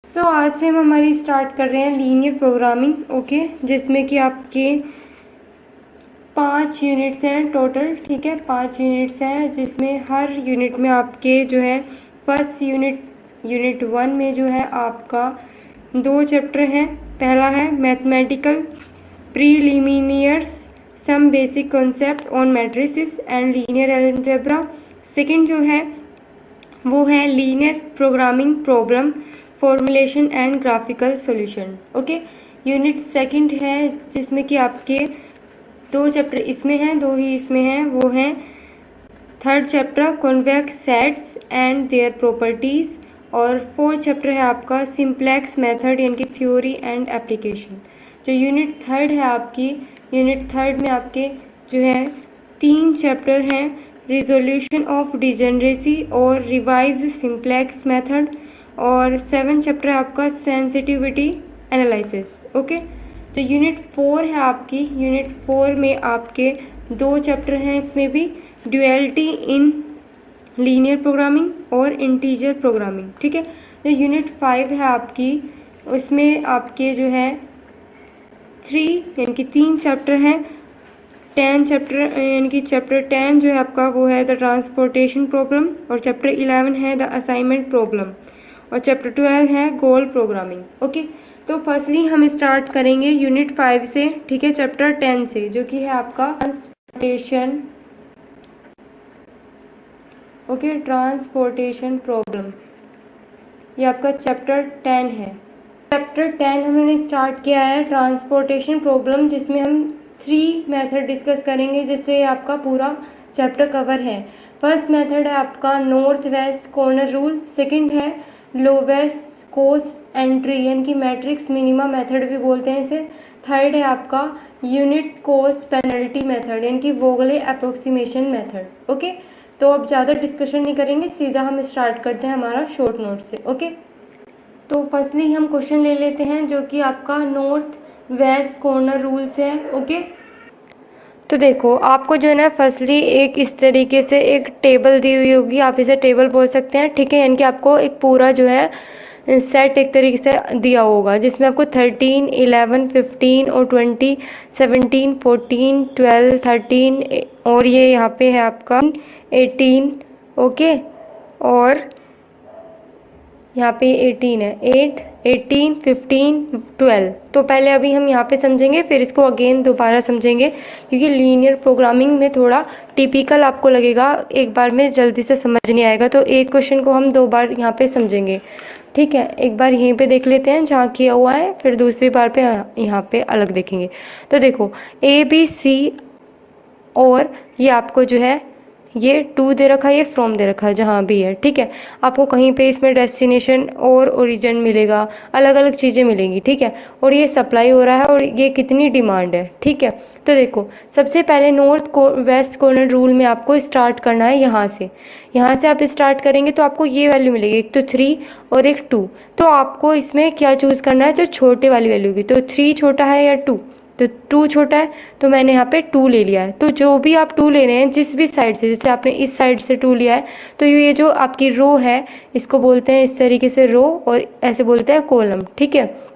आज से हम हमारी स्टार्ट कर रहे हैं लीनियर प्रोग्रामिंग। ओके, जिसमें कि आपके 5 यूनिट्स हैं टोटल। ठीक है, 5 यूनिट्स हैं जिसमें हर यूनिट में आपके जो है फर्स्ट यूनिट 1 में जो है आपका 2 चैप्टर हैं। पहला है mathematical preliminaries some basic concept on matrices and linear algebra. Second जो है वो है linear programming problem formulation and graphical solution. Okay, unit second है जिसमें कि आपके 2 चैप्टर इसमें हैं, 2 ही इसमें हैं। वो हैं third chapter convex sets and their properties, और 4th चैप्टर है आपका सिंप्लेक्स मेथड यानी कि थ्योरी एंड एप्लीकेशन। जो यूनिट थर्ड है आपकी, यूनिट थर्ड में आपके जो है 3 चैप्टर हैं, रिजोल्यूशन ऑफ डिजेनरेसी और रिवाइज सिंप्लेक्स मेथड, और 7th चैप्टर है आपका सेंसिटिविटी एनालिसिस। ओके, तो यूनिट 4 है आपकी, यूनिट 4 में आपके 2 चैप्टर हैं, इसमें भी ड्यूअलिटी इन लीनियर प्रोग्रामिंग और इंटीजर प्रोग्रामिंग। ठीक है, तो यूनिट 5 है आपकी, उसमें आपके जो है 3 यानी कि 3 चैप्टर हैं। 10 चैप्टर यानी कि चैप्टर 10 जो है आपका वो है द ट्रांसपोर्टेशन प्रॉब्लम, और चैप्टर 11 है द असाइनमेंट प्रॉब्लम, और चैप्टर 12 है गोल प्रोग्रामिंग। ओके, तो फर्स्टली हम स्टार्ट करेंगे यूनिट 5 से। ठीक है, चैप्टर 10 से, जो कि है आपका ट्रांसपोर्टेशन। ओके, ट्रांसपोर्टेशन प्रॉब्लम, ये आपका चैप्टर 10 है। चैप्टर 10 हमने स्टार्ट किया है ट्रांसपोर्टेशन प्रॉब्लम, जिसमें हम 3 मेथड डिस्कस करेंगे, जिससे आपका पूरा चैप्टर कवर है। फर्स्ट मेथड है आपका north west corner rule, second है लोवेस्ट कॉस्ट एंट्री यानी कि मैट्रिक्स मिनिमा मेथड भी बोलते हैं इसे, थर्ड है आपका यूनिट कॉस्ट पेनल्टी मेथड यानी कि वोगले अप्रोक्सीमेशन मेथड। ओके, तो अब ज़्यादा डिस्कशन नहीं करेंगे, सीधा हम स्टार्ट करते हैं हमारा शॉर्ट नोट से। ओके, तो फर्स्टली हम क्वेश्चन ले लेते हैं जो कि आपका नॉर्थ वेस्ट कॉर्नर रूल से है। ओके, तो देखो आपको जो है ना फर्स्टली एक इस तरीके से एक टेबल दी हुई होगी, आप इसे टेबल बोल सकते हैं। ठीक है, यानी कि आपको एक पूरा जो है सेट एक तरीके से दिया होगा, जिसमें आपको 13, 11, 15 और 20, 17, 14, 12, 13 और ये यहाँ पे है आपका 18। ओके, और यहाँ पे 18 है, 8, 18, 15, 12। तो पहले अभी हम यहाँ पे समझेंगे, फिर इसको अगेन दोबारा समझेंगे, क्योंकि लीनियर प्रोग्रामिंग में थोड़ा टिपिकल आपको लगेगा, एक बार में जल्दी से समझ नहीं आएगा, तो एक क्वेश्चन को हम 2 बार यहाँ पे समझेंगे। ठीक है, एक बार यहीं पे देख लेते हैं जहाँ किया हुआ है, फिर दूसरी बार पे यहाँ पे अलग देखेंगे। तो देखो ABC, और ये आपको जो है ये 2 दे रखा है, ये फ्रॉम दे रखा है जहाँ भी है। ठीक है, आपको कहीं पे इसमें डेस्टिनेशन और ओरिजिन मिलेगा, अलग अलग चीज़ें मिलेंगी। ठीक है, और ये सप्लाई हो रहा है और ये कितनी डिमांड है। ठीक है, तो देखो सबसे पहले नॉर्थ वेस्ट कॉर्नर रूल में आपको स्टार्ट करना है यहाँ से आप स्टार्ट करेंगे तो आपको ये वैल्यू मिलेगी, एक तो 3 और एक 2। तो आपको इसमें क्या चूज़ करना है, जो छोटे वाली वैल्यू होगी। तो 3 छोटा है या 2, तो 2 छोटा है, तो मैंने यहाँ पे 2 ले लिया है। तो जो भी आप 2 ले रहे हैं जिस भी साइड से, जैसे आपने इस साइड से 2 लिया है, तो ये जो आपकी रो है इसको बोलते हैं इस तरीके से रो, और ऐसे बोलते हैं कॉलम। ठीक है,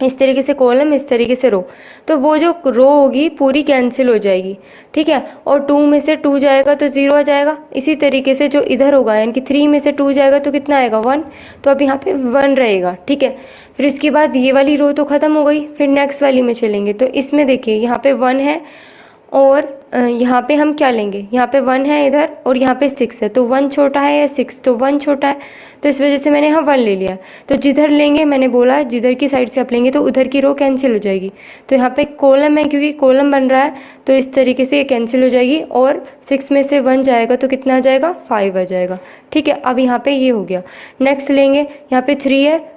इस तरीके से कॉलम, इस तरीके से रो, तो वो जो रो होगी पूरी कैंसिल हो जाएगी। ठीक है, और 2 में से 2 जाएगा तो 0 आ जाएगा। इसी तरीके से जो इधर होगा, यानी कि 3 में से 2 जाएगा तो कितना आएगा, 1, तो अब यहाँ पे 1 रहेगा। ठीक है, फिर इसके बाद ये वाली रो तो ख़त्म हो गई, फिर नेक्स्ट वाली में चलेंगे। तो इसमें देखिए यहाँ पे 1 है, और यहाँ पे हम क्या लेंगे, यहाँ पे 1 है इधर, और यहाँ पे 6 है, तो 1 छोटा है या 6, तो 1 छोटा है, तो इस वजह से मैंने यहाँ 1 ले लिया। तो जिधर लेंगे, मैंने बोला जिधर की साइड से आप लेंगे तो उधर की रो कैंसिल हो जाएगी। तो यहाँ पे कॉलम है, क्योंकि कॉलम बन रहा है, तो इस तरीके से ये कैंसिल हो जाएगी, और 6 में से 1 जाएगा तो कितना आ जाएगा, 5 आ जाएगा। ठीक है, अब यहाँ पे ये हो गया। नेक्स्ट लेंगे, यहाँ पे 3 है,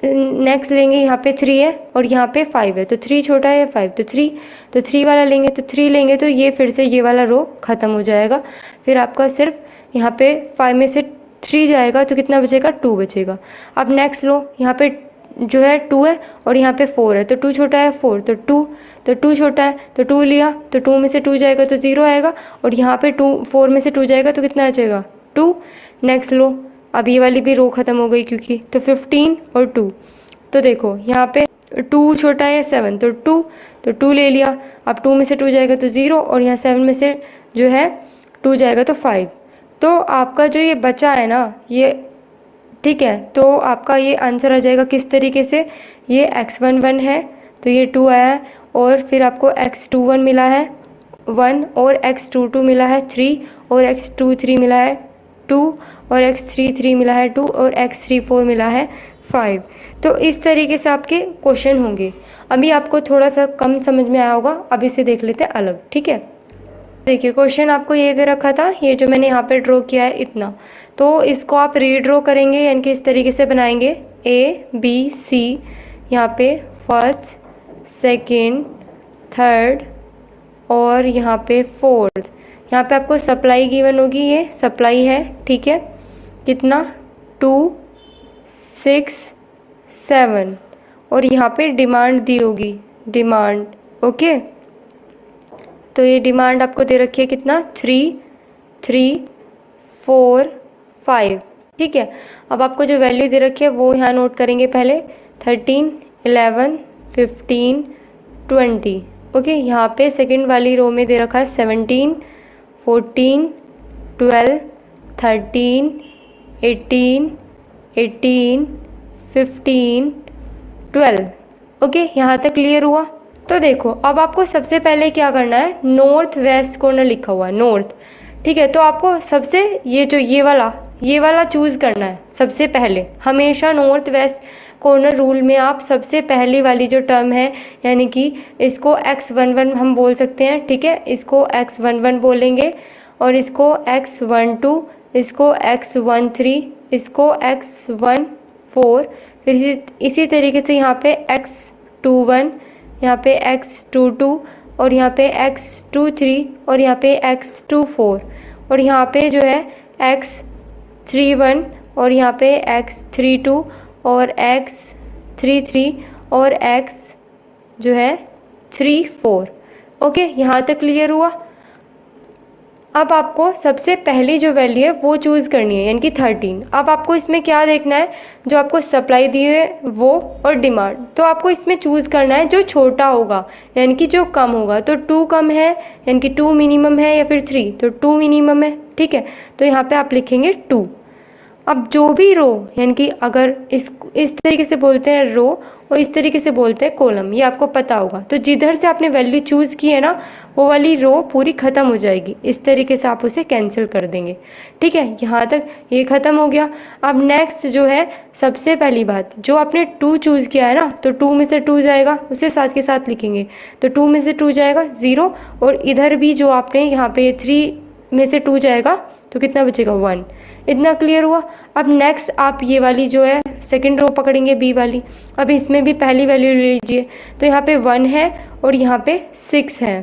नेक्स्ट लेंगे, यहाँ पे 3 है और यहाँ पे 5 है, तो 3 छोटा है या 5, तो 3 वाला लेंगे, तो 3 लेंगे, तो ये फिर से ये वाला रो ख़त्म हो जाएगा। फिर आपका सिर्फ यहाँ पे 5 में से 3 जाएगा तो कितना बचेगा, 2 बचेगा। अब नेक्स्ट लो, यहाँ पे जो है 2 है और यहाँ पे 4 है, तो 2 छोटा है 4, तो 2 छोटा है, तो 2 लिया, तो 2 में से 2 जाएगा तो 0 आएगा, और यहाँ पे 4 में से 2 जाएगा तो कितना आ जाएगा, 2। नेक्स्ट लो, अब ये वाली भी रो ख़त्म हो गई क्योंकि, तो 15 और 2। तो देखो यहाँ पे 2 छोटा है 7, तो 2, तो 2 ले लिया। अब 2 में से 2 जाएगा तो 0, और यहाँ 7 में से जो है 2 जाएगा तो 5। तो आपका जो ये बचा है ना ये, ठीक है, तो आपका ये आंसर आ जाएगा किस तरीके से, ये x11 है तो ये 2 आया है, और फिर आपको x21 मिला है 1, और x22 मिला है 3, और x23 मिला है 2, और x33 मिला है 2, और x34 मिला है 5। तो इस तरीके से आपके क्वेश्चन होंगे। अभी आपको थोड़ा सा कम समझ में आया होगा, अब इसे देख लेते हैं अलग, ठीक है। देखिए क्वेश्चन आपको ये दे रखा था, ये जो मैंने यहाँ पे ड्रॉ किया है इतना, तो इसको आप रीड्रॉ करेंगे, यानी कि इस तरीके से बनाएंगे ABC, यहाँ पे फर्स्ट, सेकंड, थर्ड, और यहाँ पे फोर्थ। यहाँ पे आपको सप्लाई गिवन होगी, ये सप्लाई है, ठीक है, कितना 2, 6, 7, और यहाँ पे डिमांड दी होगी, डिमांड, ओके। तो ये डिमांड आपको दे रखी है कितना 3, 3, 4, 5, ठीक है। अब आपको जो वैल्यू दे रखी है वो यहाँ नोट करेंगे पहले, 13, 11, 15, 20, ओके। यहाँ पे सेकंड वाली रो में दे रखा है 17, 14, 12, 13, 18, 18, 15, 12, ओके। यहाँ तक क्लियर हुआ। तो देखो अब आपको सबसे पहले क्या करना है, नॉर्थ वेस्ट कॉर्नर लिखा हुआ है नॉर्थ, ठीक है। तो आपको सबसे ये वाला चूज़ करना है सबसे पहले। हमेशा नॉर्थ वेस्ट कॉर्नर रूल में आप सबसे पहली वाली जो टर्म है, यानी कि इसको x11 हम बोल सकते हैं, ठीक है, इसको x11 बोलेंगे, और इसको x12, इसको x13, इसको x14, फिर इसी तरीके से यहाँ पे x21, यहाँ पे x22, और यहाँ पे x23, और यहाँ पे x24, और यहाँ पे जो है x31, और यहाँ पे x32, और x33, और x जो है 34, ओके। यहाँ तक क्लियर हुआ। अब आपको सबसे पहली जो वैल्यू है वो चूज़ करनी है, यानी कि 13। अब आपको इसमें क्या देखना है, जो आपको सप्लाई दी है वो और डिमांड, तो आपको इसमें चूज़ करना है जो छोटा होगा, यानी कि जो कम होगा। तो 2 कम है, यानी कि 2 मिनिमम है, या फिर 3, तो 2 मिनिमम है, ठीक है। तो यहाँ पे आप लिखेंगे 2। अब जो भी रो, यानी कि अगर इस तरीके से बोलते हैं रो, और इस तरीके से बोलते हैं कॉलम, ये आपको पता होगा। तो जिधर से आपने वैल्यू चूज़ की है ना, वो वाली रो पूरी ख़त्म हो जाएगी। इस तरीके से आप उसे कैंसिल कर देंगे, ठीक है। यहाँ तक ये ख़त्म हो गया। अब नेक्स्ट जो है, सबसे पहली बात, जो आपने 2 चूज़ किया है ना, तो 2 में से 2 जाएगा, उसे साथ के साथ लिखेंगे। तो 2 में से 2 जाएगा 0, और इधर भी जो आपने यहाँ पे 3 में से 2 जाएगा, तो कितना बचेगा 1। इतना क्लियर हुआ। अब नेक्स्ट आप ये वाली जो है सेकंड रो पकड़ेंगे, बी वाली। अब इसमें भी पहली वैल्यू ले लीजिए, तो यहाँ पे 1 है, और यहाँ पे 6 है,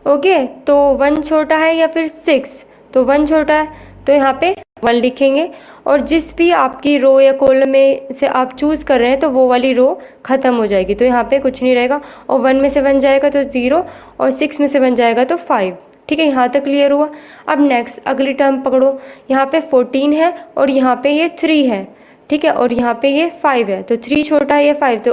ओके। तो 1 छोटा है या फिर 6, तो 1 छोटा है, तो यहाँ पे 1 लिखेंगे। और जिस भी आपकी रो या कॉलम में से आप चूज़ कर रहे हैं, तो वो वाली रो ख़त्म हो जाएगी, तो यहाँ पे कुछ नहीं रहेगा। और 1 में से 1 जाएगा तो 0, और 6 में से 1 जाएगा तो 5, ठीक है। यहाँ तक क्लियर हुआ। अब नेक्स्ट अगली टर्म पकड़ो, यहाँ पे 14 है, और यहाँ पे ये 3 है, ठीक है, और यहाँ पे ये 5 है। तो 3 छोटा है, ये 5,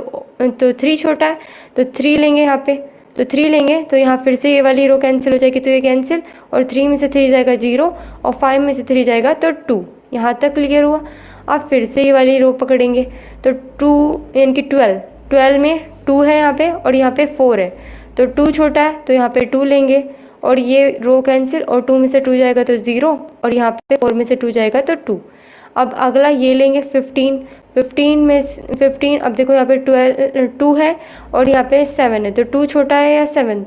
तो 3 छोटा है, तो 3 लेंगे यहाँ पे, तो 3 लेंगे, तो यहाँ फिर से ये वाली रो कैंसिल हो जाएगी, तो ये कैंसिल, और 3 में से 3 जाएगा 0, और 5 में से 3 जाएगा तो 2। यहाँ तक क्लियर हुआ। अब फिर से ये वाली रो पकड़ेंगे, तो 2 यानी कि 12 में 2 है यहाँ पे, और यहाँ पे 4 है, तो 2 छोटा है, तो यहाँ पे 2 लेंगे, और ये रो कैंसिल, और 2 में से 2 जाएगा तो 0, और यहाँ पे 4 में से 2 जाएगा तो 2। अब अगला ये लेंगे 15 अब देखो यहाँ पे 2 है, और यहाँ पे 7 है, तो 2 छोटा है या 7,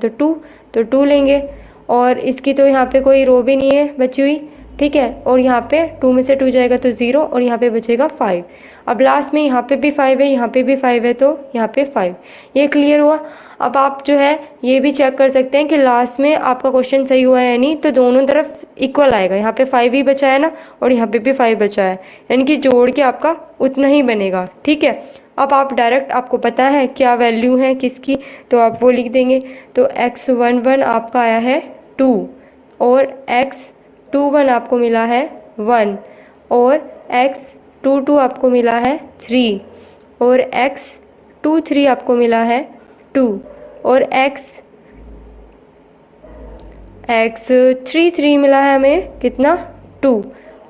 तो 2 लेंगे, और इसकी तो यहाँ पे कोई रो भी नहीं है बची हुई, ठीक है। और यहाँ पे 2 में से 2 जाएगा तो 0, और यहाँ पे बचेगा 5। अब लास्ट में यहाँ पे भी 5 है, यहाँ पे भी 5 है, तो यहाँ पे 5। ये क्लियर हुआ। अब आप जो है ये भी चेक कर सकते हैं कि लास्ट में आपका क्वेश्चन सही हुआ है या नहीं, तो दोनों तरफ इक्वल आएगा। यहाँ पे 5 ही बचा है ना, और यहाँ पे भी 5 बचा है, यानी कि जोड़ के आपका उतना ही बनेगा, ठीक है। अब आप डायरेक्ट, आपको पता है क्या वैल्यू है किसकी, तो आप वो लिख देंगे। तो x11 आपका आया है 2, और x21 आपको मिला है 1, और x22 आपको मिला है 3 और x23 आपको मिला है 2 और x33 मिला है हमें कितना 2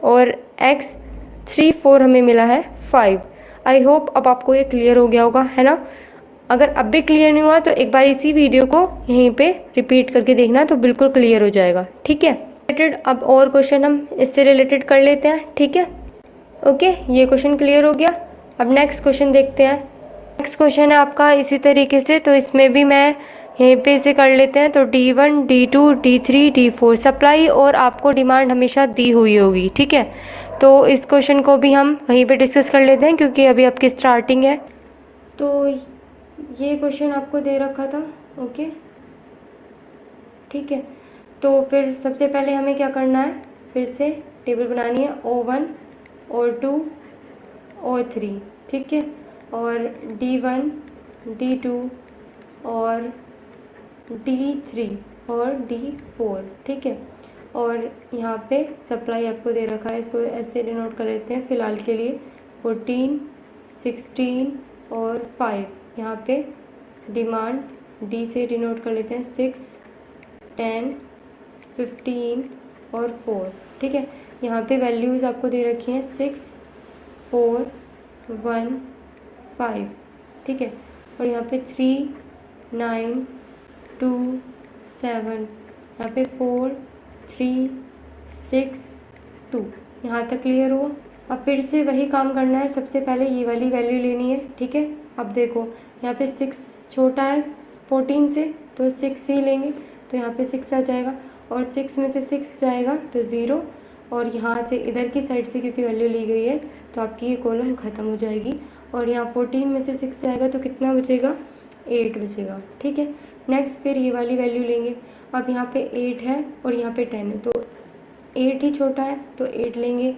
और x34 हमें मिला है 5। आई होप अब आपको ये क्लियर हो गया होगा, है ना। अगर अब भी क्लियर नहीं हुआ तो एक बार इसी वीडियो को यहीं पे रिपीट करके देखना तो बिल्कुल क्लियर हो जाएगा, ठीक है। रिलेटेड अब और क्वेश्चन हम इससे रिलेटेड कर लेते हैं, ठीक है। ओके, ये क्वेश्चन क्लियर हो गया। अब नेक्स्ट क्वेश्चन देखते हैं। नेक्स्ट क्वेश्चन है आपका इसी तरीके से, तो इसमें भी मैं यहीं पे इसे कर लेते हैं। तो D1, D2, D3, D4 supply और आपको डिमांड हमेशा दी हुई होगी, ठीक है। तो इस क्वेश्चन को भी हम वहीं पे डिस्कस कर लेते हैं क्योंकि अभी आपकी स्टार्टिंग है। तो ये क्वेश्चन आपको दे रखा था, ओके, ठीक है। तो फिर सबसे पहले हमें क्या करना है, फिर से टेबल बनानी है O1, O2, O3, ठीक है, और D1, D2 और D3 और D4, ठीक है। और यहाँ पे सप्लाई आपको दे रखा है, इसको ऐसे डिनोट कर लेते हैं फ़िलहाल के लिए 14, 16 और 5। यहाँ पे डिमांड D से डिनोट कर लेते हैं 6, 10, 15 और 4, ठीक है। यहाँ पे वैल्यूज़ आपको दे रखी हैं 6, 4, 1, 5, ठीक है। और यहाँ पे 3, 9, 2, 7, यहाँ पे 4, 3, 6, 2। यहाँ तक क्लियर हुआ। अब फिर से वही काम करना है, सबसे पहले ये वाली वैल्यू लेनी है, ठीक है। अब देखो यहाँ पे 6 छोटा है 14 से, तो 6 ही लेंगे, तो यहाँ पे 6 आ जाएगा और 6 में से 6 जाएगा तो 0, और यहाँ से इधर की साइड से क्योंकि वैल्यू ली गई है तो आपकी ये कॉलम ख़त्म हो जाएगी। और यहाँ 14 में से 6 जाएगा तो कितना बचेगा, 8 बचेगा, ठीक है। नेक्स्ट फिर ये वाली वैल्यू लेंगे। अब यहाँ पे 8 है और यहाँ पे 10 है, तो 8 ही छोटा है तो 8 लेंगे।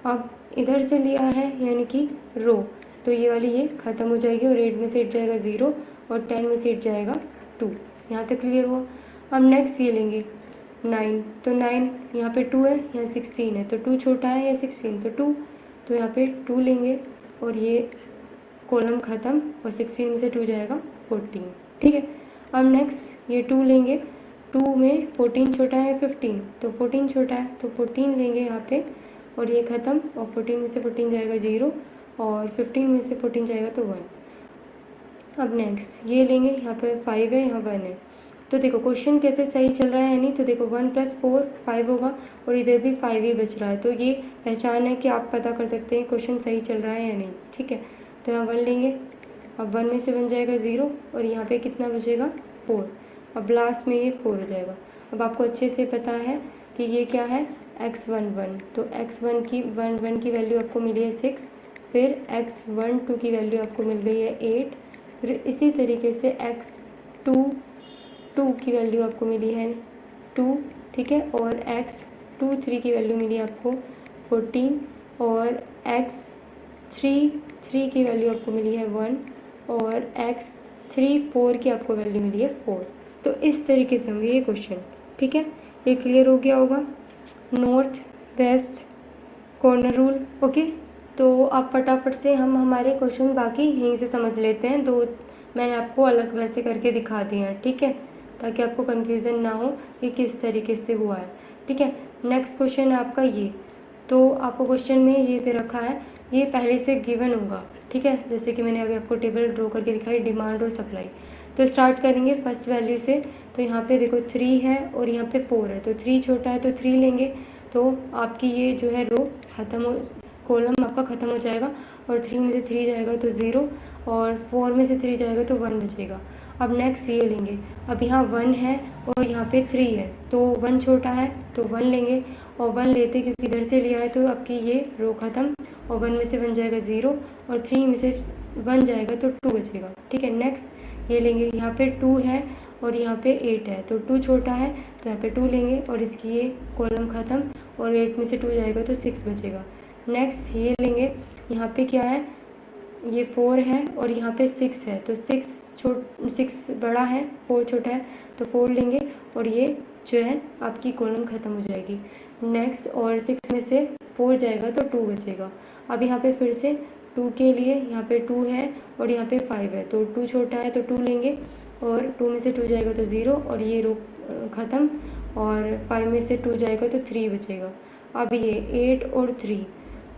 अब इधर से लिया है यानी कि रो, तो ये वाली ये ख़त्म हो जाएगी और 8 में से 8 जाएगा 0 और 10 में से 8 जाएगा 2। यहाँ तक क्लियर हुआ। अब नेक्स्ट ये लेंगे 9, तो 9 यहाँ पे 2 है, यहाँ 16 है, तो 2 छोटा है या 16 तो 2, तो यहाँ पे 2 लेंगे और ये कॉलम ख़त्म और 16 में से 2 जाएगा 14, ठीक है। अब नेक्स्ट ये 2 लेंगे, 2 में 14 छोटा है 15, तो 14 छोटा है तो 14 लेंगे यहाँ पे और ये ख़त्म, और 14 में से 14 जाएगा 0 और 15 में से 14 जाएगा तो 1। अब नेक्स्ट ये लेंगे, यहाँ पे 5 है, यहाँ 1 है, तो देखो क्वेश्चन कैसे सही चल रहा है नहीं, तो देखो 1 + 4 5 होगा और इधर भी 5 ही बच रहा है, तो ये पहचान है कि आप पता कर सकते हैं क्वेश्चन सही चल रहा है या नहीं, ठीक है। तो यहाँ 1 लेंगे, अब 1 में से 1 जाएगा 0 और यहाँ पे कितना बचेगा 4, अब लास्ट में ये 4 हो जाएगा। अब आपको अच्छे से पता है कि ये क्या है x11, तो x1 की 1 की वैल्यू आपको मिली है 6, फिर x12 की वैल्यू आपको मिल गई है 8, फिर इसी तरीके से x22 की वैल्यू आपको मिली है 2, ठीक है, और x23 की वैल्यू मिली आपको 14 और x33 की वैल्यू आपको मिली है 1 और x34 की आपको वैल्यू मिली है 4। तो इस तरीके से होंगे ये क्वेश्चन, ठीक है। ये क्लियर हो गया होगा, north west corner rule, okay. तो आप फटाफट से हम हमारे क्वेश्चन बाकी यहीं से समझ लेते हैं, दो मैंने आपको अलग वैसे करके दिखा दिए हैं, ठीक है, ताकि आपको कन्फ्यूज़न ना हो कि किस तरीके से हुआ है, ठीक है। नेक्स्ट क्वेश्चन है आपका ये, तो आपको क्वेश्चन में ये दे रखा है, ये पहले से गिवन होगा, ठीक है, जैसे कि मैंने अभी आपको टेबल ड्रॉ करके दिखाई डिमांड और सप्लाई। तो स्टार्ट करेंगे फर्स्ट वैल्यू से, तो यहाँ पे देखो 3 है और यहाँ पे 4 है, तो 3 छोटा है तो 3 लेंगे, तो आपकी ये जो है रो ख़त्म हो, कॉलम आपका ख़त्म हो जाएगा और 3 में से 3 जाएगा तो 0 और 4 में से 3 जाएगा तो 1 बचेगा। अब नेक्स्ट ये लेंगे, अब यहाँ 1 है और यहाँ पे 3 है, तो 1 छोटा है तो 1 लेंगे और 1 लेते क्योंकि इधर से लिया है तो आपकी ये रो ख़त्म और 1 में से 1 जाएगा 0 और 3 में से 1 जाएगा तो 2 बचेगा, ठीक है। नेक्स्ट ये लेंगे, यहाँ पे 2 है और यहाँ पे 8 है, तो 2 छोटा है तो यहाँ पे 2 लेंगे और इसकी ये कॉलम ख़त्म और 8 में से 2 जाएगा तो 6 बचेगा। नेक्स्ट ये लेंगे, यहाँ पे क्या है, ये 4 है और यहाँ पे 6 है, तो 6 बड़ा है 4 छोटा है, तो 4 लेंगे और ये जो है आपकी कॉलम ख़त्म हो जाएगी। नेक्स्ट और 6 में से 4 जाएगा तो 2 बचेगा। अब यहाँ पे फिर से 2 के लिए यहाँ पे 2 है और यहाँ पे 5 है, तो 2 छोटा है तो 2 लेंगे और 2 में से 2 जाएगा तो 0 और ये रो ख़त्म, और 5 में से 2 जाएगा तो 3 बचेगा। अब ये 8 और 3,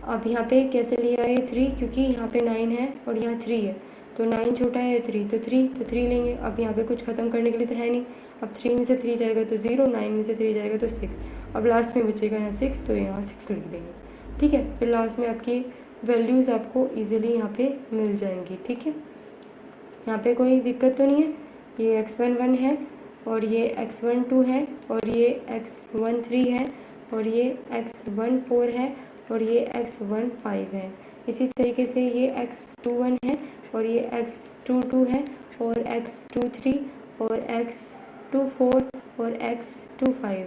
अब यहाँ पे कैसे लिया है 3, क्योंकि यहाँ पे 9 है और यहाँ 3 है, तो 9 छोटा है 3 तो 3 लेंगे। अब यहाँ पे कुछ ख़त्म करने के लिए तो है नहीं, अब 3 में से 3 जाएगा तो 0, 9 में से 3 जाएगा तो 6, अब लास्ट में बचेगा यहाँ 6, तो यहाँ 6 लिख देंगे। ठीक है, फिर लास्ट में आपकी वैल्यूज़ आपको ईजिली यहाँ पे मिल जाएंगी। ठीक है, यहाँ पे कोई दिक्कत तो नहीं है। ये x11 है और ये x12 है और ये x13 है और ये x14 है और ये x15 है। इसी तरीके से ये x21 है और ये x22 है और x23 और x24 और x25।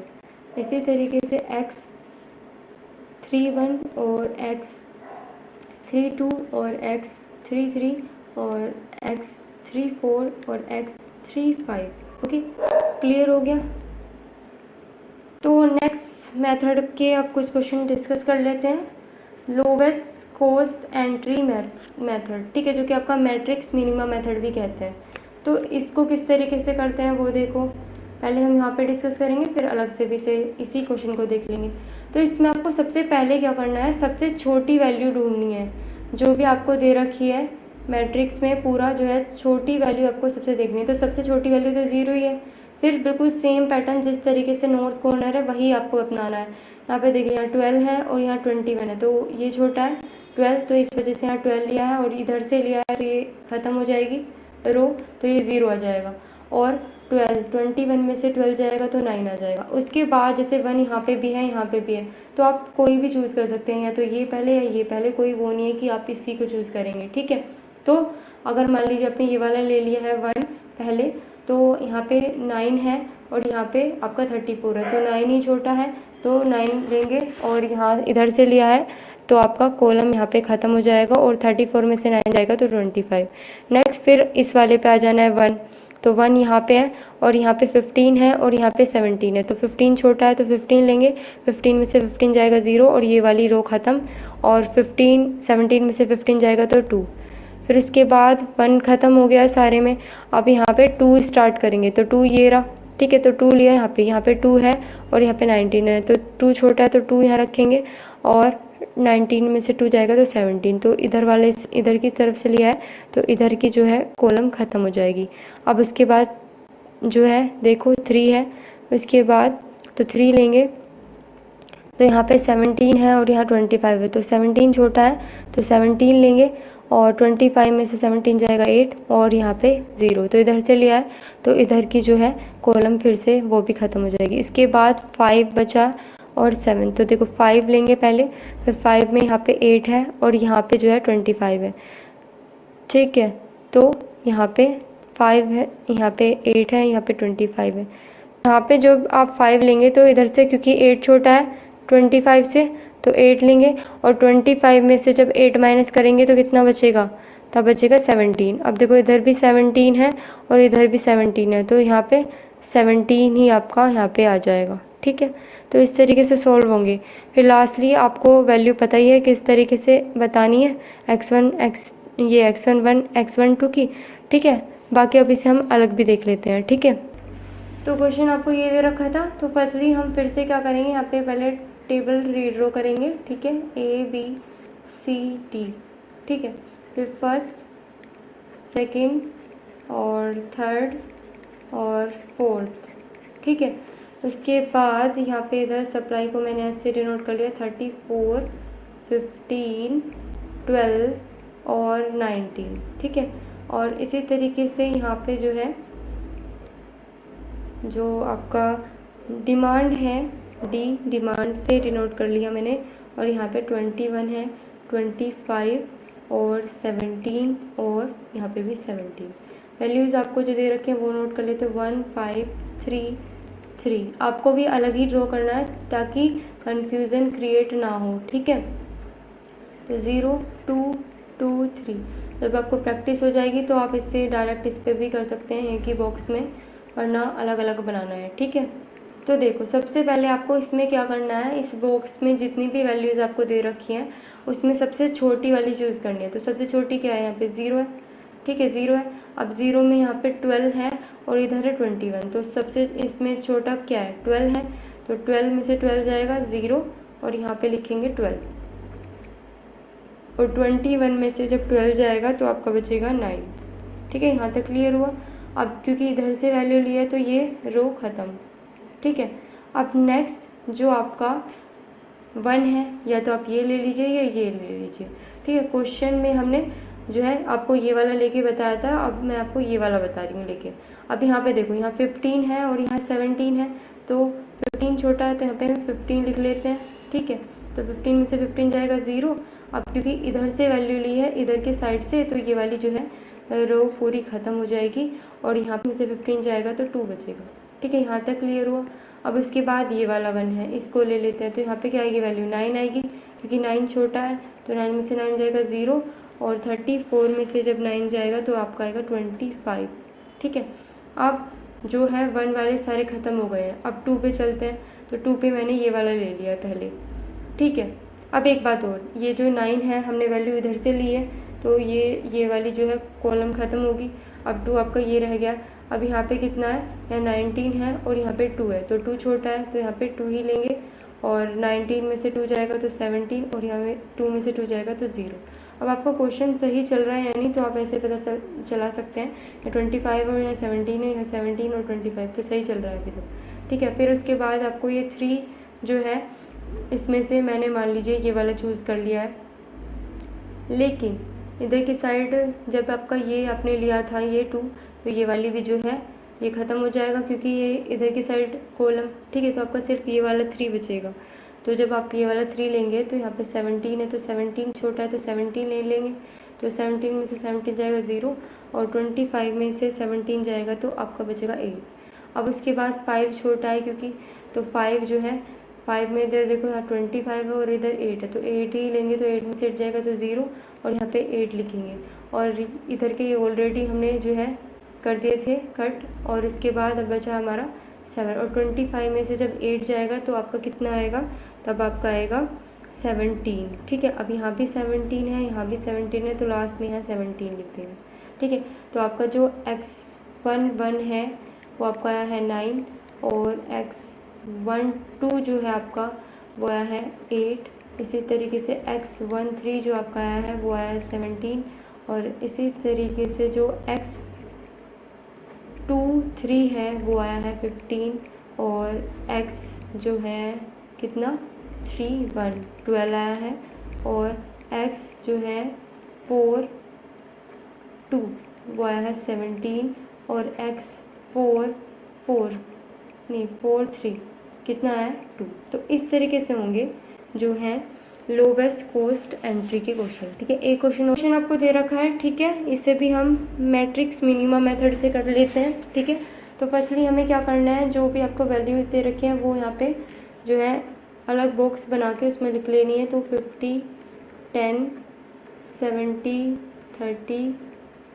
इसी तरीके से x31 और x32 और x33 और x34 और x35। ओके, क्लियर हो गया। तो नेक्स्ट मेथड के अब कुछ क्वेश्चन डिस्कस कर लेते हैं। लोवेस्ट कॉस्ट एंट्री मेथड, ठीक है, जो कि आपका मैट्रिक्स मिनिमा मेथड भी कहते हैं। तो इसको किस तरीके से करते हैं वो देखो, पहले हम यहाँ पे डिस्कस करेंगे, फिर अलग से भी से इसी क्वेश्चन को देख लेंगे। तो इसमें आपको सबसे पहले क्या करना है, सबसे छोटी वैल्यू ढूंढनी है जो भी आपको दे रखी है मैट्रिक्स में, पूरा जो है छोटी वैल्यू आपको सबसे देखनी है। तो सबसे छोटी वैल्यू तो 0 ही है। फिर बिल्कुल सेम पैटर्न जिस तरीके से नॉर्थ कॉर्नर है वही आपको अपनाना है। यहाँ पे देखिए, यहाँ 12 है और यहाँ 21 है, तो ये छोटा है 12, तो इस वजह से यहाँ 12 लिया है और इधर से लिया है तो ये ख़त्म हो जाएगी रो, तो ये 0 आ जाएगा। और 21 में से 12 जाएगा तो 9 आ जाएगा। उसके बाद जैसे 1 यहाँ पे भी है, यहाँ पे भी है, तो आप कोई भी चूज़ कर सकते हैं, या तो ये पहले या ये पहले, कोई वो नहीं है कि आप इसी को चूज़ करेंगे। ठीक है, तो अगर मान लीजिए आपने ये वाला ले लिया है 1 पहले, तो यहाँ पे 9 है और यहाँ पे आपका 34 है, तो 9 ही छोटा है तो 9 लेंगे, और यहाँ इधर से लिया है तो आपका कॉलम यहाँ पे ख़त्म हो जाएगा और 34 में से 9 जाएगा तो 25। नेक्स्ट फिर इस वाले पे आ जाना है 1, तो 1 यहाँ पे है और यहाँ पे 15 है और यहाँ पे 17 है, तो 15 छोटा है तो 15 लेंगे, 15 में से 15 जाएगा 0 और ये वाली रो ख़त्म, और 17 में से 15 जाएगा तो 2। फिर उसके बाद 1 ख़त्म हो गया सारे में। अब यहाँ पे 2 स्टार्ट करेंगे, तो 2 ये रहा। ठीक है, तो 2 लिया यहाँ पे 2 है और यहाँ पे 19 है, तो 2 छोटा है तो 2 यहाँ रखेंगे, और 19 में से 2 जाएगा तो 17, तो इधर वाले इधर की तरफ से लिया है तो इधर की जो है कॉलम ख़त्म हो जाएगी। अब उसके बाद जो है देखो 3 है, उसके बाद तो 3 लेंगे, तो यहाँ पे 17 है और यहाँ 25 है, तो 17 छोटा है तो 17 लेंगे, और 25 में से 17 जाएगा 8 और यहाँ पे 0, तो इधर से लिया है तो इधर की जो है कॉलम फिर से वो भी ख़त्म हो जाएगी। इसके बाद 5 बचा और 7, तो देखो 5 लेंगे पहले, फिर 5 में यहाँ पे 8 है और यहाँ पे जो है 25 है। ठीक है, तो यहाँ पे 5 है, यहाँ पे 8 है, यहाँ पे 25 है। यहाँ पे जब आप 5 लेंगे तो इधर से, क्योंकि 8 छोटा है 25 से, तो 8 लेंगे, और 25 में से जब 8 माइनस करेंगे तो कितना बचेगा, तब बचेगा 17। अब देखो इधर भी 17 है और इधर भी 17 है, तो यहाँ पे 17 ही आपका यहाँ पे आ जाएगा। ठीक है, तो इस तरीके से सॉल्व होंगे। फिर लास्टली आपको वैल्यू पता ही है किस तरीके से बतानी है, x11 x12 की। ठीक है, बाकी अब इसे हम अलग भी देख लेते हैं। ठीक है, तो क्वेश्चन आपको ये दे रखा था, तो फर्स्टली हम फिर से क्या करेंगे, यहाँ पे पहले टेबल रीड्रॉ करेंगे। ठीक है, ABCD। ठीक है, फिर फर्स्ट, सेकंड और थर्ड और फोर्थ। ठीक है, उसके बाद यहाँ पे इधर सप्लाई को मैंने ऐसे डिनोट कर लिया, 34, 15, 12 और 19। ठीक है, और इसी तरीके से यहाँ पे जो है जो आपका डिमांड है, डी डिमांड से डिनोट कर लिया मैंने, और यहाँ पे 21 है, 25 और 17 और यहाँ पे भी 17। वैल्यूज़ आपको जो दे रखे हैं वो नोट कर लेते हैं, 1 5 3 3। आपको भी अलग ही ड्रॉ करना है ताकि कन्फ्यूज़न क्रिएट ना हो। ठीक है, तो 0 2 2 3। जब आपको प्रैक्टिस हो जाएगी तो आप इससे डायरेक्ट इस पर भी कर सकते हैं एक ही बॉक्स में, वरना अलग अलग बनाना है। ठीक है, तो देखो सबसे पहले आपको इसमें क्या करना है, इस बॉक्स में जितनी भी वैल्यूज़ आपको दे रखी हैं उसमें सबसे छोटी वाली चूज़ करनी है। तो सबसे छोटी क्या है, यहाँ पे 0 है, ठीक है 0 है। अब 0 में यहाँ पे 12 है और इधर है 21, तो सबसे इसमें छोटा क्या है, 12 है। तो 12 में से 12 जाएगा 0 और यहाँ पे लिखेंगे 12, और 21 में से जब 12 जाएगा तो आपका बचेगा 9। ठीक है, यहाँ तक क्लियर हुआ। अब क्योंकि इधर से वैल्यू लिया है तो ये रो ख़त्म। ठीक है, अब नेक्स्ट जो आपका 1 है, या तो आप ये ले लीजिए या ये ले लीजिए। ठीक है, क्वेश्चन में हमने जो है आपको ये वाला लेके बताया था, अब मैं आपको ये वाला बता रही हूँ लेके। अब यहाँ पे देखो, यहाँ 15 है और यहाँ 17 है, तो 15 छोटा है तो यहाँ पे हम 15 लिख लेते हैं। ठीक है, तो 15 में से 15 जाएगा 0। अब क्योंकि इधर से वैल्यू ली है इधर के साइड से, तो ये वाली जो है रो पूरी ख़त्म हो जाएगी और यहाँ पे से 15 जाएगा तो 2 बचेगा। ठीक है, यहाँ तक क्लियर हुआ। अब उसके बाद ये वाला 1 है, इसको ले लेते हैं। तो यहाँ पे क्या आएगी वैल्यू, 9 आएगी, क्योंकि 9 छोटा है तो 9 में से 9 जाएगा 0, और 34 में से जब 9 जाएगा तो आपका आएगा 25। ठीक है, अब जो है 1 वाले सारे ख़त्म हो गए हैं। अब 2 पे चलते हैं, तो 2 पे मैंने ये वाला ले लिया है पहले। ठीक है, अब एक बात और, ये जो 9 है हमने वैल्यू इधर से ली है, तो ये वाली जो है कॉलम ख़त्म होगी। अब 2 आपका ये रह गया। अब यहाँ पे कितना है, यहाँ 19 है और यहाँ पे 2 है, तो 2 छोटा है तो यहाँ पे 2 ही लेंगे, और 19 में से 2 जाएगा तो 17, और यहाँ में 2 में से 2 जाएगा तो 0। अब आपका क्वेश्चन सही चल रहा है यानी, तो आप ऐसे पता चला सकते हैं कि 25 और यहाँ 17 है, यहाँ 17 और 25, तो सही चल रहा है अभी तक। ठीक है, फिर उसके बाद आपको ये 3 जो है इसमें से मैंने मान लीजिए ये वाला चूज़ कर लिया है, लेकिन इधर की साइड जब आपका ये आपने लिया था ये 2, तो ये वाली भी जो है ये ख़त्म हो जाएगा, क्योंकि ये इधर की साइड कॉलम। ठीक है, तो आपका सिर्फ ये वाला 3 बचेगा। तो जब आप ये वाला 3 लेंगे तो यहाँ पे 17 है, तो 17 छोटा है तो 17 ले लेंगे, तो 17 में से 17 जाएगा 0, और 25 में से 17 जाएगा तो आपका बचेगा 8। अब उसके बाद 5 छोटा है, क्योंकि तो 5 जो है 5 में इधर देखो यहाँ 25 है और इधर 8 है, तो 8 ही लेंगे, तो 8 में से 8 जाएगा तो 0, और यहाँ पे 8 लिखेंगे। और इधर के ये ऑलरेडी हमने जो है कर दिए थे कट, और इसके बाद अब बचा हमारा 7, और 25 में से जब 8 जाएगा तो आपका कितना आएगा, तब आपका आएगा 17। ठीक है, अब यहाँ भी 17 है, यहाँ भी 17 है, तो लास्ट में यहाँ 17 लिख देंगे। ठीक है, तो आपका जो x11 है वो आपका आया है 9, और x12 जो है आपका वो आया है 8। इसी तरीके से x13 जो आपका आया है वो आया है 17, और इसी तरीके से जो x23 है वो आया है 15, और x जो है कितना 12 आया है, और x जो है 4 वो आया है 17, और x4 3 कितना है 2। तो इस तरीके से होंगे जो है लोवेस्ट कॉस्ट एंट्री के क्वेश्चन। ठीक है, एक क्वेश्चन आपको दे रखा है। ठीक है, इसे भी हम मैट्रिक्स मिनिमा मेथड से कर लेते हैं। ठीक है, तो फर्स्टली हमें क्या करना है, जो भी आपको वैल्यूज़ दे रखे हैं वो यहाँ पे जो है अलग बॉक्स बना के उसमें लिख लेनी है। तो 50, 10, 70, 30,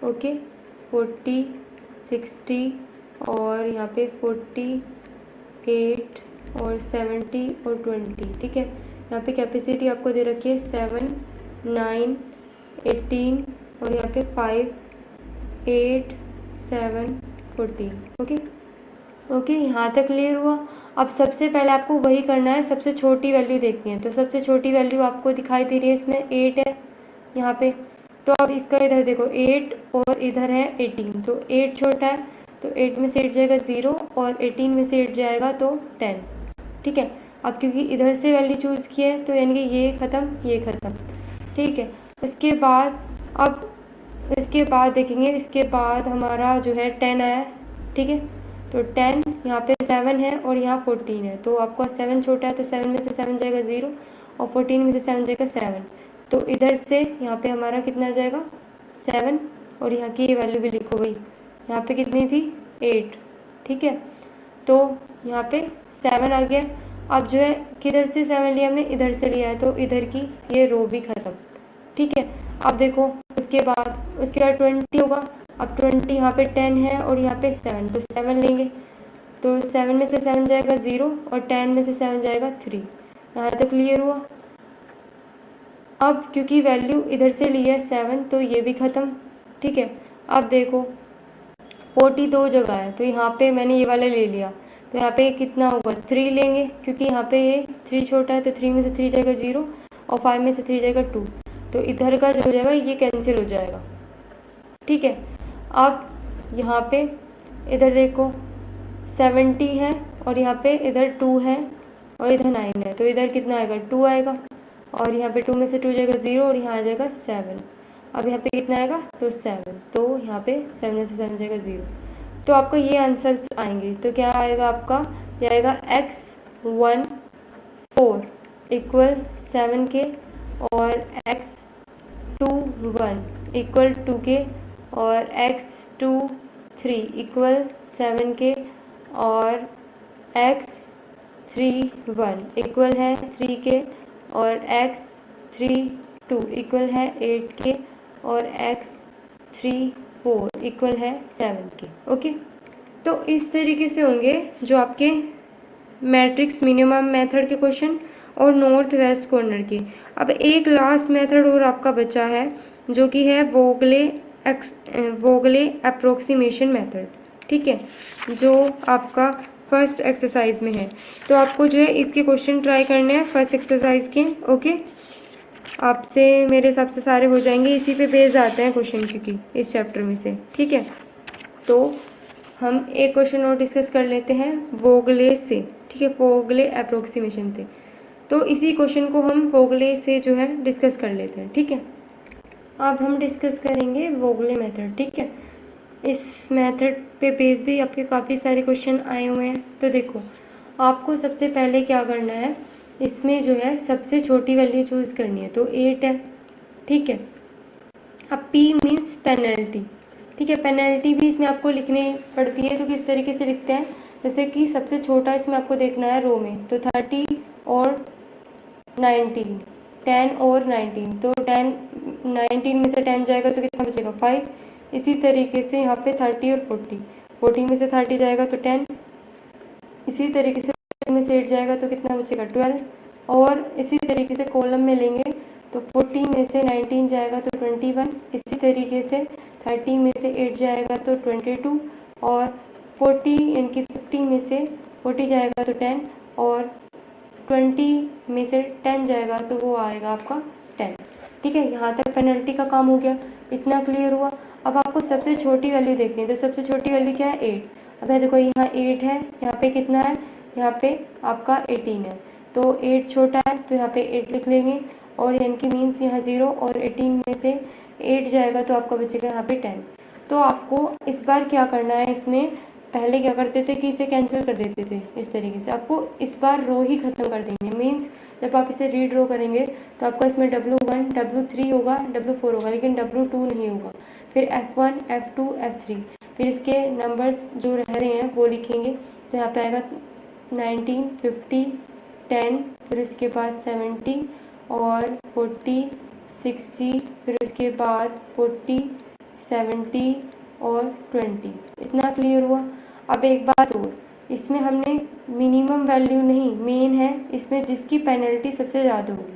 ओके, 40, 60, और यहाँ पे 48 और 70 और 20। ठीक है, यहाँ पे कैपेसिटी आपको दे रखी है 7, 9, 18, और यहाँ पे 5, 8, 7, 14। ओके, यहाँ तक क्लियर हुआ। अब सबसे पहले आपको वही करना है, सबसे छोटी वैल्यू देखनी है। तो सबसे छोटी वैल्यू आपको दिखाई दे रही है, इसमें 8 है यहाँ पे। तो अब इसका इधर देखो 8 और इधर है 18, तो 8 छोटा है तो 8 में से 8 जाएगा 0, और 18 में से 8 जाएगा तो 10। ठीक है, अब क्योंकि इधर से वैल्यू चूज़ की है तो यानी कि ये ख़त्म। ठीक है, इसके बाद देखेंगे, इसके बाद हमारा जो है 10 आया। ठीक है, तो 10 यहाँ पे 7 है और यहाँ 14 है, तो आपका 7 छोटा है तो 7 में से 7 जाएगा 0, और 14 में से 7 जाएगा 7, तो इधर से यहाँ पे हमारा कितना जाएगा 7, और यहाँ की ये वैल्यू भी लिखो भाई, यहाँ पे कितनी थी 8। ठीक है, तो यहाँ पे 7 आ गया। अब जो है किधर से 7 लिया हमने, इधर से लिया है, तो इधर की ये रो भी ख़त्म। ठीक है, अब देखो उसके बाद 20 होगा। अब 20 यहाँ पे 10 है और यहाँ पे 7, तो 7 लेंगे, तो 7 में से 7 जाएगा 0 और 10 में से 7 जाएगा 3। यहाँ तक क्लियर हुआ। अब क्योंकि वैल्यू इधर से ली है 7 तो ये भी ख़त्म। ठीक है, अब देखो 40 दो जगह है तो यहाँ पे मैंने ये वाला ले लिया, तो यहाँ पे कितना होगा 3 लेंगे, क्योंकि यहाँ पे ये 3 छोटा है तो 3 में से 3 जाएगा 0 और 5 में से 3 जाएगा 2, तो इधर का जो हो जाएगा ये कैंसिल हो जाएगा। ठीक है, अब यहाँ पे इधर देखो 70 है और यहाँ पे इधर 2 है और इधर 9 है, तो इधर कितना आएगा 2 आएगा और यहाँ पे 2 में से 2 जाएगा 0 और यहाँ आ जाएगा 7। अब यहाँ पे कितना आएगा तो 7, तो यहाँ पे 7 में से 7 जाएगा 0, तो आपको ये आंसर्स आएंगे। तो क्या आएगा आपका, ये आएगा x14 इक्वल 7 के और x21 इक्वल 2 के और x23 इक्वल 7 के और x31 इक्वल है 3 के और x32 इक्वल है 8 के और x34 इक्वल है 7 के। ओके, तो इस तरीके से होंगे जो आपके मैट्रिक्स मिनिमम मेथड के क्वेश्चन और नॉर्थ वेस्ट कॉर्नर के। अब एक लास्ट मेथड और आपका बचा है जो कि है वोगले अप्रोक्सीमेशन मेथड। ठीक है, जो आपका फर्स्ट एक्सरसाइज में है, तो आपको जो है इसके क्वेश्चन ट्राई करने हैं फर्स्ट एक्सरसाइज के। ओके, आपसे मेरे हिसाब से सारे हो जाएंगे, इसी पे बेस्ड आते हैं क्वेश्चन क्योंकि इस चैप्टर में से। ठीक है, तो हम एक क्वेश्चन और डिस्कस कर लेते हैं वोगले से। ठीक है, वोगले अप्रोक्सीमेशन से, तो इसी क्वेश्चन को हम वोगले से जो है डिस्कस कर लेते हैं। ठीक है, अब हम डिस्कस करेंगे वोगले मेथड। ठीक है, इस मेथड पे बेस भी आपके काफ़ी सारे क्वेश्चन आए हुए हैं। तो देखो, आपको सबसे पहले क्या करना है, इसमें जो है सबसे छोटी वैल्यू चूज़ करनी है, तो 8 है। ठीक है, अब P मीन्स पेनल्टी। ठीक है, पेनल्टी भी इसमें आपको लिखनी पड़ती है, तो किस तरीके से लिखते हैं, जैसे कि सबसे छोटा इसमें आपको देखना है रो में, तो 30 और 19, 10 और 19, तो 19 में से 10 जाएगा तो कितना बचेगा 5। इसी तरीके से यहाँ पे 30 और 40 में से 30 जाएगा तो 10, इसी तरीके से में से 8 जाएगा तो कितना बचेगा 12, और इसी तरीके से कॉलम में लेंगे तो 40 में से 19 जाएगा तो 21, इसी तरीके से 30 में से 8 जाएगा तो 22, और 40 यानी कि 50 में से 40 जाएगा तो 10, और 20 में से 10 जाएगा तो वो आएगा आपका 10। ठीक है, यहाँ तक पेनल्टी का काम हो गया, इतना क्लियर हुआ। अब आपको सबसे छोटी वैल्यू देखनी है, तो सबसे छोटी वैल्यू क्या है 8। अब है देखो यहाँ 8 है, यहाँ पे कितना है, यहाँ पे आपका 18 है, तो 8 छोटा है तो यहाँ पे 8 लिख लेंगे, और यानी कि मीन्स यहाँ 0 और 18 में से 8 जाएगा तो आपका बचेगा यहाँ पे 10। तो आपको इस बार क्या करना है, इसमें पहले क्या करते थे कि इसे कैंसिल कर देते थे, इस तरीके से आपको इस बार रो ही ख़त्म कर देंगे। मीन्स जब आप इसे रीड्रॉ करेंगे तो आपका इसमें W1 W3 होगा, W4 होगा, लेकिन W2 नहीं होगा। फिर F1 F2 F3, फिर इसके नंबर्स जो रह रहे हैं वो लिखेंगे, तो यहाँ पे आएगा 19 50 10, फिर इसके बाद 70 और 40 60, फिर इसके बाद 40 70 और 20। इतना क्लियर हुआ। अब एक बात और, इसमें हमने मिनिमम वैल्यू नहीं, मेन है इसमें जिसकी पेनल्टी सबसे ज़्यादा होगी,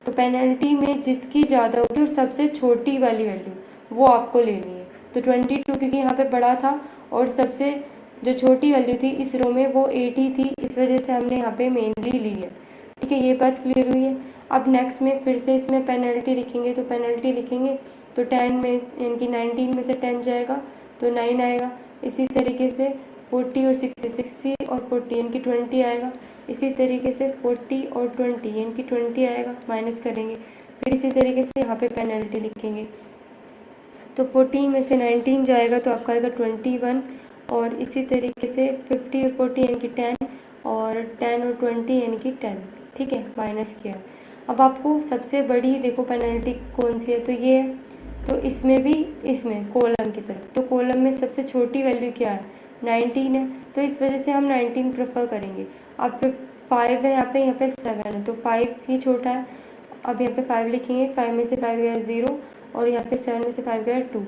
तो पेनल्टी में जिसकी ज़्यादा होगी और सबसे छोटी वाली वैल्यू वो आपको लेनी है। तो 22 क्योंकि यहाँ पे बड़ा था और सबसे जो छोटी वैल्यू थी इस रो में वो 80 थी, इस वजह से हमने यहाँ पे मेनली ली है। ठीक है, ये बात क्लियर हुई है। अब नेक्स्ट में फिर से इसमें पेनल्टी लिखेंगे, तो पेनल्टी लिखेंगे तो 10 में यानी कि 19 में से 10 जाएगा तो 9 आएगा, इसी तरीके से 40 और 60 और 40 यानी कि 20 आएगा, इसी तरीके से 40 और 20 यानी कि 20 आएगा, माइनस करेंगे, फिर इसी तरीके से यहाँ पे पेनल्टी लिखेंगे, तो 40 में से 19 जाएगा तो आपका आएगा 21, और इसी तरीके से 50 और 40 यानी कि 10, और 10 और 20 यानी कि 10। ठीक है, माइनस किया। अब आपको सबसे बड़ी देखो पेनल्टी कौन सी है, तो ये है, तो इसमें भी इसमें कॉलम की तरफ, तो कॉलम में सबसे छोटी वैल्यू क्या है 19 है, तो इस वजह से हम 19 प्रेफर करेंगे। अब फिर 5 है यहाँ पे 7 है, तो 5 ही छोटा है। अब यहाँ पे 5 लिखेंगे, 5 में से 5 गया 0, और यहाँ पे 7 में से 5 गया 2।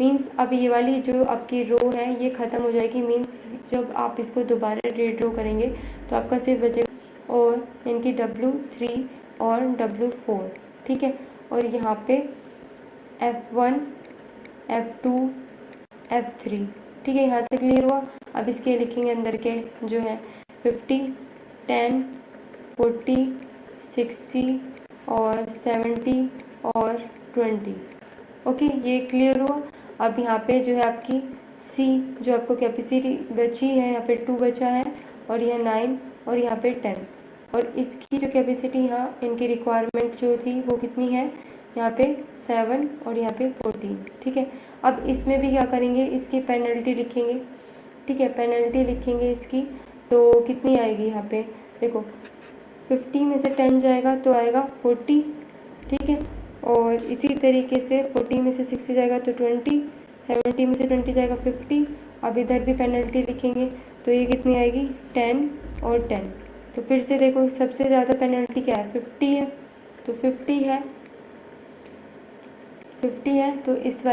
मीन्स अब ये वाली जो आपकी रो है ये ख़त्म हो जाएगी। मीन्स जब आप इसको दोबारा रीड्रॉ करेंगे तो आपका सिर्फ बचेगा और इनकी W3 और W4, ठीक है। और यहाँ पे F1, F2, F3, ठीक है। यहाँ तक क्लियर हुआ। अब इसके लिखेंगे अंदर के जो है 50, 10, 40, 60 और 70 और 20। ओके, ये क्लियर हुआ। अब यहाँ पे जो है आपकी C जो आपको कैपेसिटी बची है, यहाँ पे 2 बचा है और यह 9 और यहाँ पे 10। और इसकी जो कैपेसिटी यहाँ इनकी रिक्वायरमेंट जो थी वो कितनी है, यहाँ पे 7 और यहाँ पे 14, ठीक है। अब इसमें भी क्या करेंगे, इसकी पेनल्टी लिखेंगे, ठीक है। पेनल्टी लिखेंगे इसकी तो कितनी आएगी, यहाँ पे देखो 50 में से 10 जाएगा तो आएगा 40, ठीक है। और इसी तरीके से 40 में से 60 जाएगा तो 20, 70 में से 20 जाएगा 50। अब इधर भी पेनल्टी लिखेंगे तो ये कितनी आएगी 10 और 10। तो फिर से देखो सबसे ज़्यादा पेनल्टी क्या है, 50 है, तो 50 है तो इस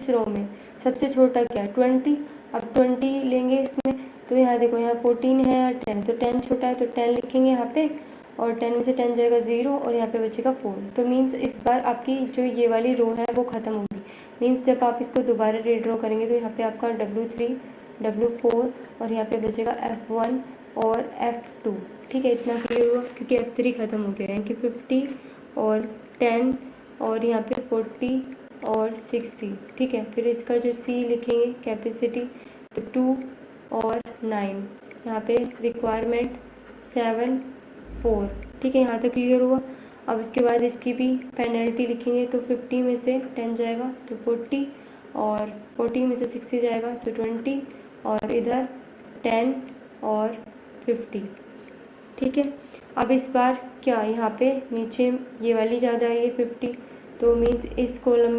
रो में सबसे छोटा क्या है 20। अब 20 लेंगे इसमें तो यहाँ देखो यहाँ 14 है और 10, तो 10 छोटा है तो 10 लिखेंगे यहाँ पे और 10 में से 10 जाएगा 0 और यहाँ पे बचेगा 4। तो मीन्स इस बार आपकी जो ये वाली रो है वो ख़त्म होगी। मीन्स जब आप इसको दोबारा रीड्रॉ करेंगे तो यहाँ पे आपका W3, W4 और यहाँ पे बचेगा F1 और F2, ठीक है। इतना क्लियर हुआ क्योंकि F3 ख़त्म हो गया है कि 50 और 10 और यहाँ पे 40 और 60, ठीक है। फिर इसका जो C लिखेंगे कैपेसिटी तो 2 और 9, यहाँ पे रिक्वायरमेंट 7, 4, ठीक है। यहाँ तक क्लियर हुआ। अब उसके बाद इसकी भी पेनल्टी लिखेंगे तो 50 में से 10 जाएगा तो 40 और 40 में से 60 जाएगा तो 20 और इधर 10 और 50, ठीक है। अब इस बार क्या यहाँ पे नीचे ये वाली ज़्यादा है, ये 50, तो मीन्स इस कॉलम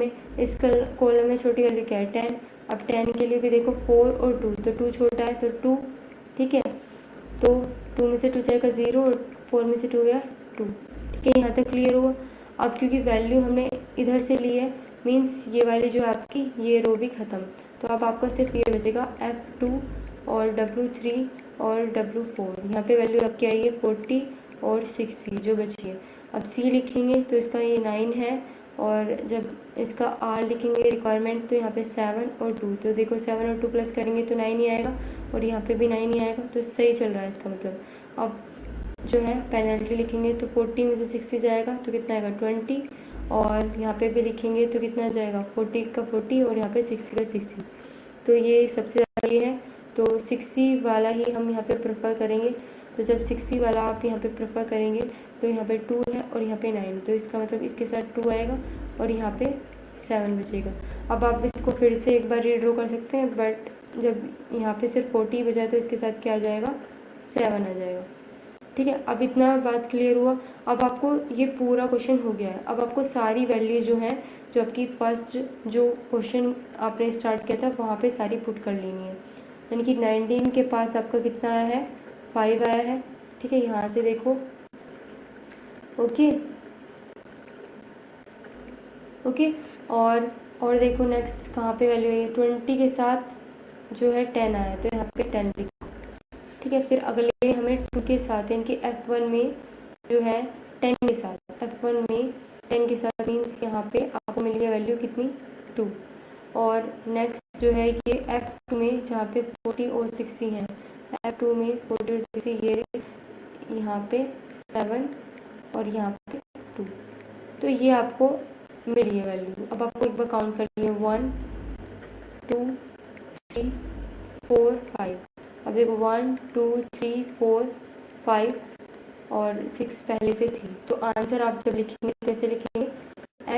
में छोटी वैल्यू क्या है 10। अब 10 के लिए भी देखो 4 और 2, तो 2 छोटा है तो 2, ठीक है। तो 2 में से 2 जाएगा 0 और 4 में से 2 गया 2, ठीक है। यहाँ तक क्लियर हुआ। अब क्योंकि वैल्यू हमने इधर से ली है मीन्स ये वाली जो आपकी ये रो भी ख़त्म, तो अब आपका सिर्फ ये बचेगा F2 और W3 और W4। यहाँ पे वैल्यू आपकी आई है 40 और 60 जो बची है। अब C लिखेंगे तो इसका ये 9 है और जब इसका R लिखेंगे रिक्वायरमेंट तो यहाँ पे 7 और 2, तो देखो 7 और 2 प्लस करेंगे तो 9 ही आएगा और यहाँ पे भी 9 ही आएगा, तो सही चल रहा है इसका मतलब। अब जो है पेनल्टी लिखेंगे तो 40 में से 60 जाएगा तो कितना आएगा 20 और यहाँ पे भी लिखेंगे तो कितना जाएगा 40 का 40 और यहाँ पे 60 का 60, तो ये सबसे ज़्यादा ये है तो 60 वाला ही हम यहाँ पे प्रेफर करेंगे। तो जब 60 वाला आप यहाँ पे प्रेफर करेंगे तो यहाँ पे 2 है और यहाँ पे 9, तो इसका मतलब इसके साथ 2 आएगा और यहाँ पे 7 बचेगा। अब आप इसको फिर से एक बार रीड्रॉ कर सकते हैं, बट जब यहाँ पे सिर्फ 40 बचा तो इसके साथ क्या आ जाएगा 7 आ जाएगा, ठीक है। अब इतना बात क्लियर हुआ। अब आपको ये पूरा क्वेश्चन हो गया है। अब आपको सारी वैल्यूज जो है जो आपकी फर्स्ट जो क्वेश्चन आपने स्टार्ट किया था वहाँ पे सारी पुट कर लेनी है। यानी कि 19 के पास आपका कितना आया है 5 आया है, ठीक है। यहाँ से देखो ओके और देखो नेक्स्ट कहाँ पे वैल्यू है 20 के साथ जो है 10 आया तो यहाँ पे 10 लिखो, ठीक है। फिर अगले हमें 2 के साथ यानी कि F1 में जो है 10 के साथ F1 में 10 के साथ मीन्स यहाँ पे आपको मिल गया वैल्यू कितनी 2। और नेक्स्ट जो है ये F2 में जहाँ पे 40 और 60 है, F2 में 40 और 60 ये यहाँ पे 7 और यहाँ पे 2, तो ये आपको मिली है वैल्यू। अब आपको एक बार काउंट कर लिया 1 2 3 4 5। अब देखो 1 2 3 4 5 और 6 पहले से थी, तो आंसर आप जब लिखेंगे कैसे लिखेंगे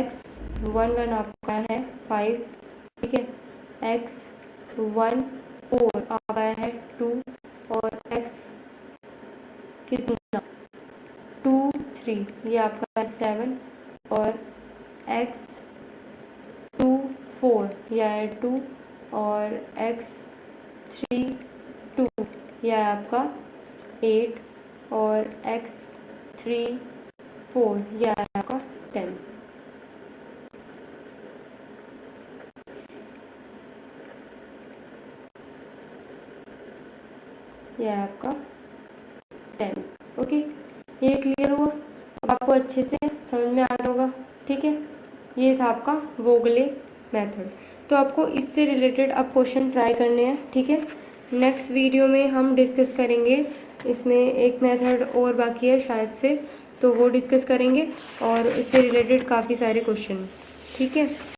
x11 आपका है 5, ठीक है। x14 आपका है 2 और x कितना 2 3 ये आपका 7 और x24 यह है 2 और x32 यह है आपका 8 और x34 यह है आपका 10। यह है आपका 10। ओके, ये क्लियर हुआ? अब आपको अच्छे से समझ में आ गया होगा। ठीक है, ये था आपका वोगले मेथड। तो आपको इससे रिलेटेड अब क्वेश्चन ट्राई करने हैं। ठीक है, नेक्स्ट वीडियो में हम डिस्कस करेंगे, इसमें एक मेथड और बाकी है शायद से, तो वो डिस्कस करेंगे और इससे रिलेटेड काफ़ी सारे क्वेश्चन। ठीक है।